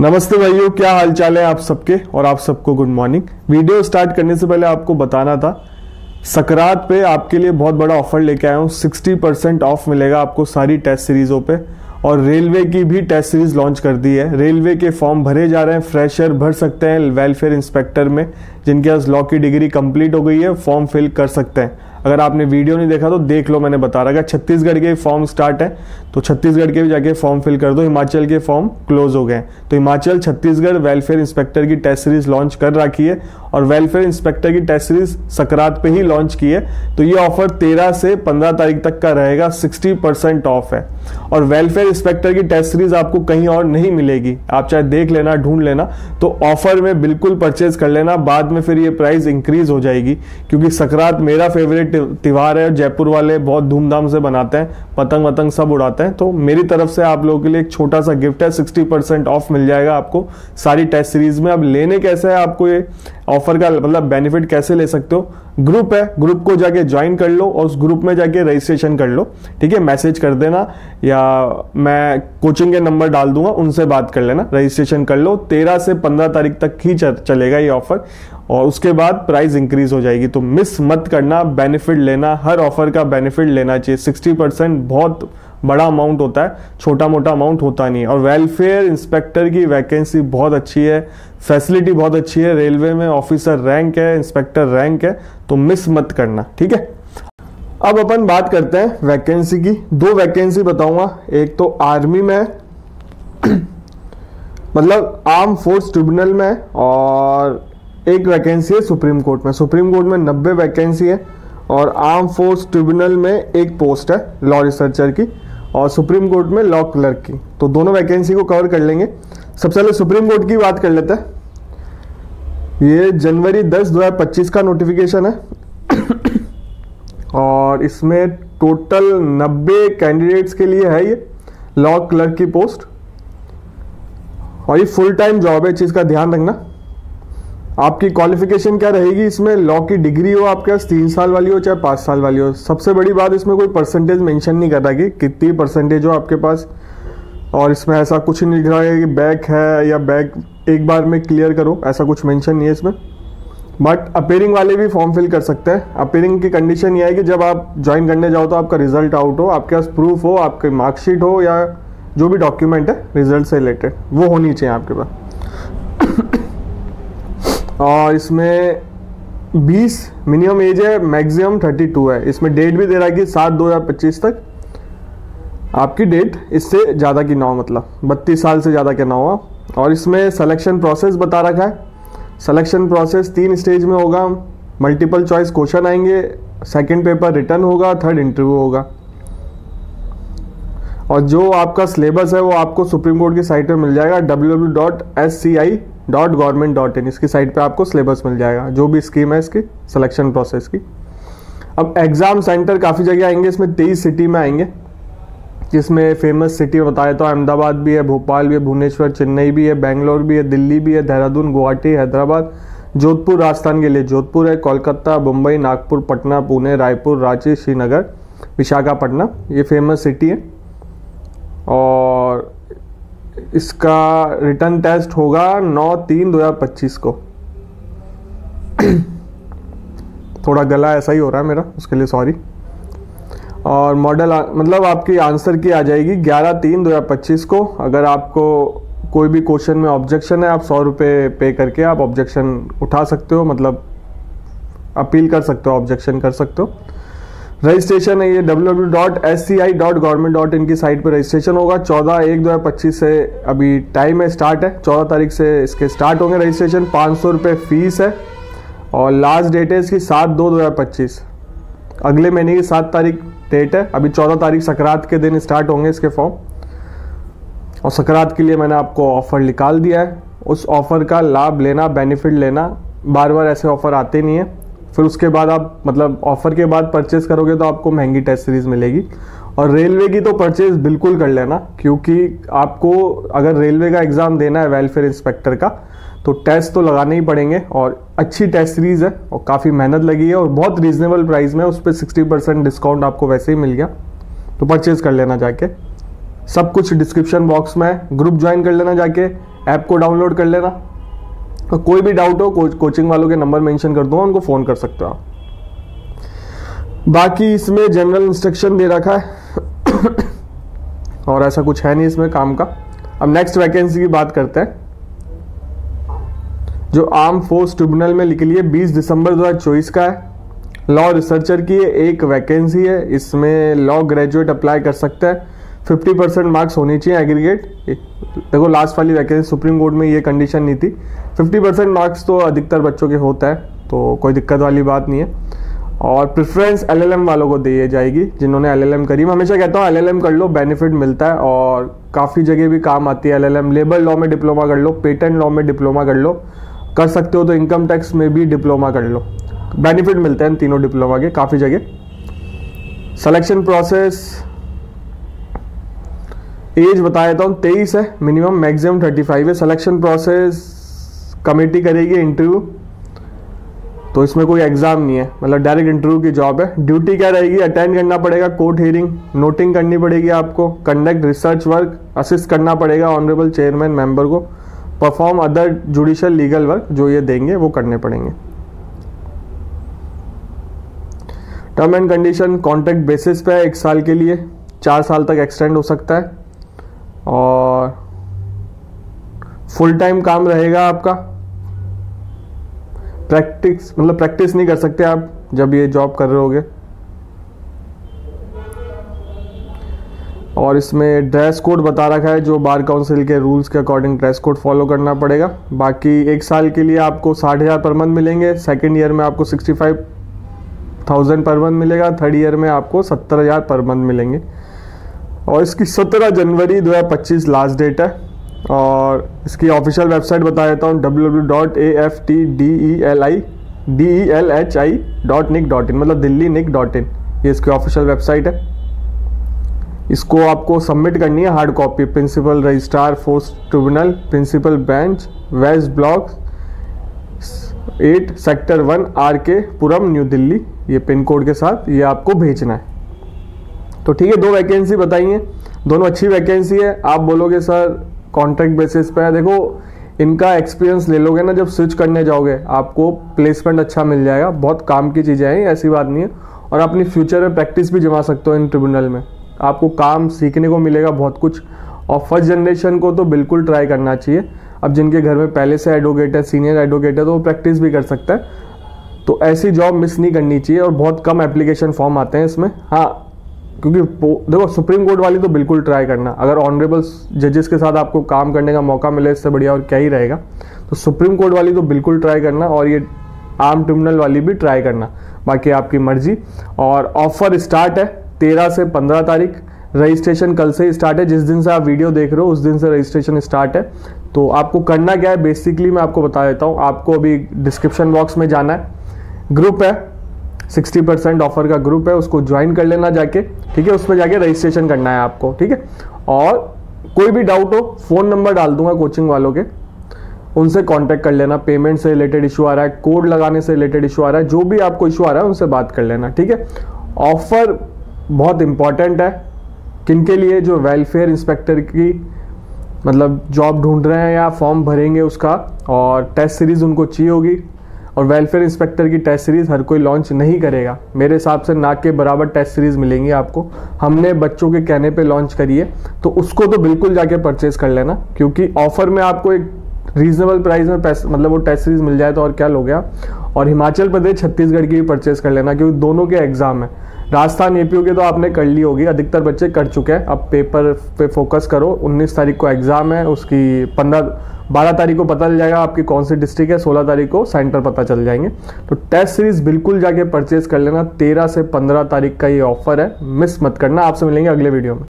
नमस्ते भाइयों, क्या हालचाल है आप सबके और आप सबको गुड मॉर्निंग। वीडियो स्टार्ट करने से पहले आपको बताना था, सकरात पे आपके लिए बहुत बड़ा ऑफर लेके आया हूँ। 60% ऑफ मिलेगा आपको सारी टेस्ट सीरीजों पे, और रेलवे की भी टेस्ट सीरीज लॉन्च कर दी है। रेलवे के फॉर्म भरे जा रहे हैं, फ्रेशर भर सकते हैं वेलफेयर इंस्पेक्टर में, जिनके पास लॉ की डिग्री कंप्लीट हो गई है फॉर्म फिल कर सकते हैं। अगर आपने वीडियो नहीं देखा तो देख लो, मैंने बता रखा। छत्तीसगढ़ के फॉर्म स्टार्ट है तो छत्तीसगढ़ के भी जाके फॉर्म फिल कर दो। हिमाचल के फॉर्म क्लोज हो गए, तो हिमाचल छत्तीसगढ़ वेलफेयर इंस्पेक्टर की टेस्ट सीरीज लॉन्च कर रखी है, और वेलफेयर इंस्पेक्टर की टेस्ट सीरीज सकरात पे ही लॉन्च की है। तो ये ऑफर 13 से 15 तारीख तक का रहेगा, 60% ऑफ है। और वेलफेयर इंस्पेक्टर की टेस्ट सीरीज आपको कहीं और नहीं मिलेगी, आप चाहे देख लेना, ढूंढ लेना। तो ऑफर में बिल्कुल परचेज कर लेना, बाद में फिर ये प्राइस इंक्रीज हो जाएगी, क्योंकि सकरात मेरा फेवरेट त्योहार है। जयपुर वाले बहुत धूमधाम से बनाते हैं, पतंग वतंग सब उड़ाते हैं। तो मेरी तरफ से आप लोगों के लिए एक छोटा सा गिफ्ट है, 60% ऑफ मिल जाएगा आपको सारी टेस्ट सीरीज में। अब लेने कैसे है, आपको ये ऑफर का मतलब बेनिफिट कैसे ले सकते हो, ग्रुप है, ग्रुप को जाके ज्वाइन कर लो और उस ग्रुप में जाके रजिस्ट्रेशन कर लो। ठीक है, मैसेज कर देना या मैं कोचिंग के नंबर डाल दूंगा, उनसे बात कर लेना, रजिस्ट्रेशन कर लो। 13 से 15 तारीख तक ही चलेगा ये ऑफर, और उसके बाद प्राइस इंक्रीज हो जाएगी। तो मिस मत करना, बेनिफिट लेना, हर ऑफर का बेनिफिट लेना चाहिए। 60% बहुत बड़ा अमाउंट होता है, छोटा मोटा अमाउंट होता नहीं है। और वेलफेयर इंस्पेक्टर की वैकेंसी बहुत अच्छी है, फैसिलिटी बहुत अच्छी है, रेलवे में ऑफिसर रैंक है, इंस्पेक्टर रैंक है, तो मिस मत करना। ठीक है, अब अपन बात करते हैं वैकेंसी की। 2 वैकेंसी बताऊंगा, एक तो आर्मी में मतलब आर्म फोर्स ट्रिब्यूनल में, और एक वैकेंसी है सुप्रीम कोर्ट में। सुप्रीम कोर्ट में 90 वैकेंसी है, और आर्म फोर्स ट्रिब्यूनल में एक पोस्ट है लॉ रिसर्चर की, और सुप्रीम कोर्ट में लॉ क्लर्क की। तो दोनों वैकेंसी को कवर कर लेंगे। सबसे पहले सुप्रीम कोर्ट की बात कर लेते हैं। ये जनवरी 10, 2025 का नोटिफिकेशन है, और इसमें टोटल 90 कैंडिडेट्स के लिए है ये लॉ क्लर्क की पोस्ट, और ये फुल टाइम जॉब है। इस चीज का ध्यान रखना। आपकी क्वालिफिकेशन क्या रहेगी, इसमें लॉ की डिग्री हो आपके पास 3 साल वाली हो चाहे 5 साल वाली हो। सबसे बड़ी बात, इसमें कोई परसेंटेज मेंशन नहीं कर रहा कि कितनी परसेंटेज हो आपके पास, और इसमें ऐसा कुछ नहीं लिख रहा है कि बैक है या बैक एक बार में क्लियर करो, ऐसा कुछ मेंशन नहीं है इसमें। बट अपेयरिंग वाले भी फॉर्म फिल कर सकते हैं। अपेयरिंग की कंडीशन ये है कि जब आप ज्वाइन करने जाओ तो आपका रिजल्ट आउट हो, आपके पास प्रूफ हो, आपकी मार्कशीट हो, या जो भी डॉक्यूमेंट है रिजल्ट से रिलेटेड वो होनी चाहिए आपके पास। और इसमें 20 मिनिमम एज है, मैक्सिमम 32 है। इसमें डेट भी दे रहा है कि 7/2025 तक आपकी डेट, इससे ज़्यादा की ना हो, मतलब 32 साल से ज़्यादा के ना हो। और इसमें सिलेक्शन प्रोसेस बता रखा है। सिलेक्शन प्रोसेस 3 स्टेज में होगा। मल्टीपल चॉइस क्वेश्चन आएंगे, सेकंड पेपर रिटर्न होगा, थर्ड इंटरव्यू होगा। और जो आपका सिलेबस है वो आपको सुप्रीम कोर्ट की साइट पे मिल जाएगा, www.sci.government.in। इसकी साइट पे आपको सिलेबस मिल जाएगा, जो भी स्कीम है इसकी सिलेक्शन प्रोसेस की। अब एग्जाम सेंटर काफ़ी जगह आएंगे, इसमें 23 सिटी में आएंगे, जिसमें फेमस सिटी बताए तो अहमदाबाद भी है, भोपाल भी है, भुवनेश्वर, चेन्नई भी है, बेंगलोर भी है, दिल्ली भी है, देहरादून, गुवाहाटी, हैदराबाद, जोधपुर राजस्थान के लिए जोधपुर है, कोलकाता, मुंबई, नागपुर, पटना, पुणे, रायपुर, रांची, श्रीनगर, विशाखापट्टनम, ये फेमस सिटी है। और इसका रिटर्न टेस्ट होगा 9/3/2025 को। थोड़ा गला ऐसा ही हो रहा है मेरा, उसके लिए सॉरी। और मॉडल मतलब आपकी आंसर की आ जाएगी 11/3/2025 को। अगर आपको कोई भी क्वेश्चन में ऑब्जेक्शन है, आप 100 रुपये पे करके आप ऑब्जेक्शन उठा सकते हो, मतलब अपील कर सकते हो, ऑब्जेक्शन कर सकते हो। रजिस्ट्रेशन है ये www.sci.government.in की साइट पर रजिस्ट्रेशन होगा। 14/1/2025 से अभी टाइम है, स्टार्ट है, 14 तारीख से इसके स्टार्ट होंगे रजिस्ट्रेशन। 500 रुपये फीस है, और लास्ट डेट है इसकी 7/2/2025, अगले महीने की 7 तारीख डेट है। अभी 14 तारीख सकरात के दिन स्टार्ट होंगे इसके फॉर्म, और सकरात के लिए मैंने आपको ऑफर निकाल दिया है। उस ऑफर का लाभ लेना, बेनिफिट लेना, बार बार ऐसे ऑफर आते नहीं है। फिर उसके बाद आप मतलब ऑफर के बाद परचेज करोगे तो आपको महंगी टेस्ट सीरीज मिलेगी। और रेलवे की तो परचेज बिल्कुल कर लेना, क्योंकि आपको अगर रेलवे का एग्जाम देना है वेलफेयर इंस्पेक्टर का, तो टेस्ट तो लगाने ही पड़ेंगे। और अच्छी टेस्ट सीरीज है, और काफ़ी मेहनत लगी है, और बहुत रीजनेबल प्राइस में, उस पर 60% डिस्काउंट आपको वैसे ही मिल गया, तो परचेज कर लेना जाके। सब कुछ डिस्क्रिप्शन बॉक्स में है, ग्रुप ज्वाइन कर लेना जाके, ऐप को डाउनलोड कर लेना। और कोई भी डाउट हो कोचिंग वालों के नंबर मेंशन कर दूंगा, उनको फ़ोन कर सकते हो आप। बाकी इसमें जनरल इंस्ट्रक्शन दे रखा है और ऐसा कुछ है नहीं इसमें काम का। अब नेक्स्ट वैकेंसी की बात करते हैं, जो आर्म फोर्स ट्रिब्यूनल में निकली है 20 दिसंबर 2024 का है। लॉ रिसर्चर की एक वैकेंसी है, इसमें लॉ ग्रेजुएट अप्लाई कर सकता है। 50% मार्क्स होनी चाहिए एग्रीगेट। देखो लास्ट वाली वैकेंसी सुप्रीम कोर्ट में ये कंडीशन नहीं थी। 50% मार्क्स तो अधिकतर बच्चों के होता है, तो कोई दिक्कत वाली बात नहीं है। और प्रेफरेंस एलएलएम वालों को दी जाएगी, जिन्होंने एलएलएम करी। मैं हमेशा कहता हूँ एलएलएम कर लो, बेनिफिट मिलता है और काफ़ी जगह भी काम आती है एलएलएम। लेबर लॉ में डिप्लोमा कर लो, पेटेंट लॉ में डिप्लोमा कर लो, कर सकते हो तो इनकम टैक्स में भी डिप्लोमा कर लो, बेनिफिट मिलते हैं तीनों डिप्लोमा के काफ़ी जगह। सिलेक्शन प्रोसेस एज बता देता हूँ, 23 है मिनिमम, मैक्सिमम 35 है। सिलेक्शन प्रोसेस कमेटी करेगी इंटरव्यू, तो इसमें कोई एग्जाम नहीं है, मतलब डायरेक्ट इंटरव्यू की जॉब है। ड्यूटी क्या रहेगी, अटेंड करना पड़ेगा कोर्ट हियरिंग, नोटिंग करनी पड़ेगी आपको, कंडक्ट रिसर्च वर्क, असिस्ट करना पड़ेगा ऑनरेबल चेयरमैन मेंबर को, perform other judicial legal work जो ये देंगे वो करने पड़ेंगे। Term and condition contract basis पे है, 1 साल के लिए, 4 साल तक एक्सटेंड हो सकता है और फुल टाइम काम रहेगा आपका। प्रैक्टिस नहीं कर सकते आप जब ये जॉब कर रहे होगे। और इसमें ड्रेस कोड बता रखा है, जो बार काउंसिल के रूल्स के अकॉर्डिंग ड्रेस कोड फॉलो करना पड़ेगा। बाकी 1 साल के लिए आपको 60,000 पर मंथ मिलेंगे, सेकेंड ईयर में आपको 65,000 पर मंथ मिलेगा, थर्ड ईयर में आपको 70,000 पर मंथ मिलेंगे। और इसकी 17 जनवरी 2025 लास्ट डेट है। और इसकी ऑफिशियल वेबसाइट बता देता हूँ, www.aftdelhi.nic.in, मतलब delhi.nic.in, ये इसकी ऑफिशियल वेबसाइट है। इसको आपको सबमिट करनी है hard copy, principal registrar force tribunal, principal bench, west block 8 sector 1 RK Puram New Delhi, ये पिन कोड के साथ ये आपको भेजना है। तो ठीक है, 2 वैकेंसी बताई हैं, दोनों अच्छी वैकेंसी है। आप बोलोगे सर कॉन्ट्रैक्ट बेसिस पे है, देखो इनका एक्सपीरियंस ले लोगे ना, जब स्विच करने जाओगे आपको प्लेसमेंट अच्छा मिल जाएगा। बहुत काम की चीज़ें हैं, ऐसी बात नहीं है। और अपनी फ्यूचर में प्रैक्टिस भी जमा सकते हो इन ट्रिब्यूनल में, आपको काम सीखने को मिलेगा बहुत कुछ। और फर्स्ट जनरेशन को तो बिल्कुल ट्राई करना चाहिए। अब जिनके घर में पहले से एडवोकेट है, सीनियर एडवोकेट है, तो वो प्रैक्टिस भी कर सकता है। तो ऐसी जॉब मिस नहीं करनी चाहिए। और बहुत कम एप्लीकेशन फॉर्म आते हैं इसमें। हाँ, क्योंकि देखो सुप्रीम कोर्ट वाली तो बिल्कुल ट्राई करना, अगर ऑनरेबल जजेस के साथ आपको काम करने का मौका मिले, इससे बढ़िया और क्या ही रहेगा। तो सुप्रीम कोर्ट वाली तो बिल्कुल ट्राई करना, और ये आर्म ट्रिब्यूनल वाली भी ट्राई करना, बाकी आपकी मर्जी। और ऑफर स्टार्ट है 13 से 15 तारीख, रजिस्ट्रेशन कल से ही स्टार्ट है। जिस दिन से आप वीडियो देख रहे हो उस दिन से रजिस्ट्रेशन स्टार्ट है। तो आपको करना क्या है, बेसिकली मैं आपको बता देता हूँ। आपको अभी डिस्क्रिप्शन बॉक्स में जाना है, ग्रुप है 60% ऑफर का ग्रुप है, उसको ज्वाइन कर लेना जाके, ठीक है। उसमें जाके रजिस्ट्रेशन करना है आपको, ठीक है। और कोई भी डाउट हो, फोन नंबर डाल दूंगा कोचिंग वालों के, उनसे कांटेक्ट कर लेना। पेमेंट से रिलेटेड इशू आ रहा है, कोड लगाने से रिलेटेड इशू आ रहा है, जो भी आपको इशू आ रहा है उनसे बात कर लेना, ठीक है। ऑफर बहुत इंपॉर्टेंट है किनके लिए, जो वेलफेयर इंस्पेक्टर की मतलब जॉब ढूंढ रहे हैं या फॉर्म भरेंगे उसका, और टेस्ट सीरीज उनको चाहिए होगी। और वेलफेयर इंस्पेक्टर की टेस्ट सीरीज हर कोई लॉन्च नहीं करेगा, मेरे हिसाब से नाक के बराबर टेस्ट सीरीज मिलेंगी आपको। हमने बच्चों के कहने पे लॉन्च करी है, तो उसको तो बिल्कुल जाके परचेज कर लेना, क्योंकि ऑफर में आपको एक रीजनेबल प्राइस में मतलब वो टेस्ट सीरीज मिल जाए तो और क्या लोगे आप। और हिमाचल प्रदेश छत्तीसगढ़ की भी परचेज कर लेना, क्योंकि दोनों के एग्जाम है। राजस्थान एपीयू के तो आपने कर ली होगी, अधिकतर बच्चे कर चुके हैं। अब पेपर पे फोकस करो, 19 तारीख को एग्जाम है, उसकी 12 तारीख को पता चल जाएगा आपकी कौन सी डिस्ट्रिक्ट है, 16 तारीख को सेंटर पता चल जाएंगे। तो टेस्ट सीरीज बिल्कुल जाके परचेज कर लेना। 13 से 15 तारीख का ये ऑफर है, मिस मत करना। आपसे मिलेंगे अगले वीडियो में।